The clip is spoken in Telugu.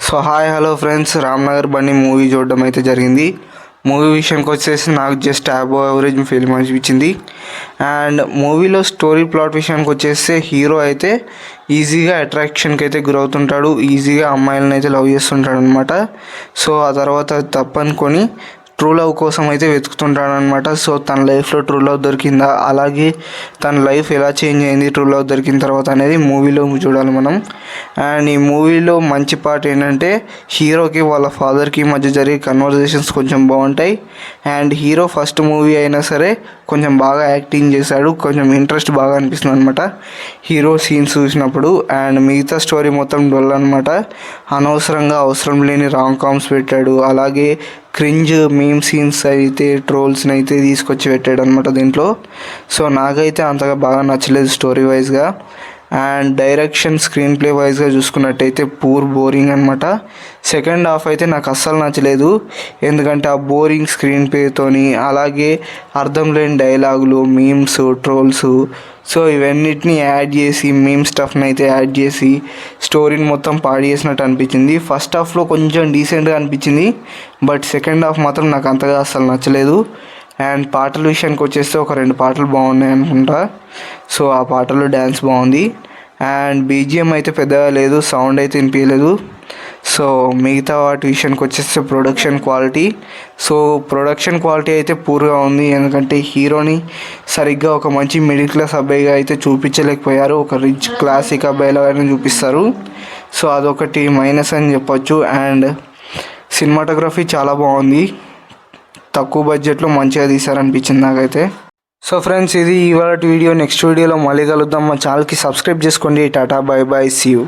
So hi hello friends, Ramnagar బండి మూవీ చూడడం అయితే జరిగింది. మూవీ విషయానికి వచ్చేసి నాకు జస్ట్ అబోవ్ యావరేజ్ ఫిల్మ్ అనిపించింది. అండ్ మూవీలో స్టోరీ ప్లాట్ విషయానికి వచ్చేస్తే హీరో అయితే ఈజీగా అట్రాక్షన్కి అయితే గురవుతుంటాడు, ఈజీగా అమ్మాయిలను అయితే లవ్ చేస్తుంటాడు అనమాట. సో ఆ తర్వాత తప్పనుకొని ట్రూ లవ్ కోసం అయితే వెతుకుతుంటాడు అనమాట. సో తన లైఫ్లో ట్రూ లవ్ దొరికిందా, అలాగే తన లైఫ్ ఎలా చేంజ్ అయింది ట్రూ లవ్ దొరికిన తర్వాత అనేది మూవీలో చూడాలి మనం. అండ్ ఈ మూవీలో మంచి పార్ట్ ఏంటంటే హీరోకి వాళ్ళ ఫాదర్కి మధ్య జరిగే కన్వర్జేషన్స్ కొంచెం బాగుంటాయి. అండ్ హీరో ఫస్ట్ మూవీ అయినా సరే కొంచెం బాగా యాక్టింగ్ చేశాడు, కొంచెం ఇంట్రెస్ట్ బాగా అనిపిస్తుంది అనమాట హీరో సీన్స్ చూసినప్పుడు. అండ్ మిగతా స్టోరీ మొత్తం డొల్ అనమాట. అనవసరంగా అవసరం లేని రాంగ్ కామ్స్ పెట్టాడు, అలాగే క్రింజ్ మీమ్ సీన్స్ అయితే ట్రోల్స్ని అయితే తీసుకొచ్చి పెట్టాడు అనమాట దీంట్లో. సో నాకైతే అంతగా బాగా నచ్చలేదు స్టోరీ వైజ్గా. అండ్ డైరెక్షన్ స్క్రీన్ ప్లే వైజ్గా చూసుకున్నట్టయితే బోరింగ్ అనమాట. సెకండ్ హాఫ్ అయితే నాకు అస్సలు నచ్చలేదు, ఎందుకంటే ఆ బోరింగ్ స్క్రీన్ ప్లేతోని, అలాగే అర్థం లేని డైలాగులు, మీమ్స్, ట్రోల్స్, సో ఇవన్నిటిని యాడ్ చేసి మీమ్ స్టఫ్ని అయితే యాడ్ చేసి స్టోరీని మొత్తం పాడు చేసినట్టు అనిపించింది. ఫస్ట్ హాఫ్లో కొంచెం డీసెంట్గా అనిపించింది, బట్ సెకండ్ హాఫ్ మాత్రం నాకు అంతగా అస్సలు నచ్చలేదు. అండ్ పాటల విషయానికి వచ్చేస్తే ఒక 2 పాటలు బాగున్నాయి అనుకుంటా. సో ఆ పాటలో డ్యాన్స్ బాగుంది. అండ్ బీజిఎం అయితే పెద్దగా లేదు, సౌండ్ అయితే వినిపించలేదు. సో మిగతా వాటి విషయానికి వచ్చేస్తే ప్రొడక్షన్ క్వాలిటీ అయితే పూర్గా ఉంది, ఎందుకంటే హీరోని సరిగ్గా ఒక మంచి మిడిల్ క్లాస్ అబ్బాయిగా అయితే చూపించలేకపోయారు, ఒక రిచ్ క్లాసిక్ అబ్బాయిలాగానే చూపిస్తారు. సో అదొకటి మైనస్ అని చెప్పొచ్చు. అండ్ సినిమాటోగ్రఫీ చాలా బాగుంది, తక్కువ బడ్జెట్లో మంచిగా తీశారనిపించింది నాకైతే. సో ఫ్రెండ్స్, ఇది ఇవాళ వీడియో. నెక్స్ట్ వీడియోలో మళ్ళీ కలుద్దాం. మా ఛానల్కి సబ్స్క్రైబ్ చేసుకోండి. Tata, bye bye, see you.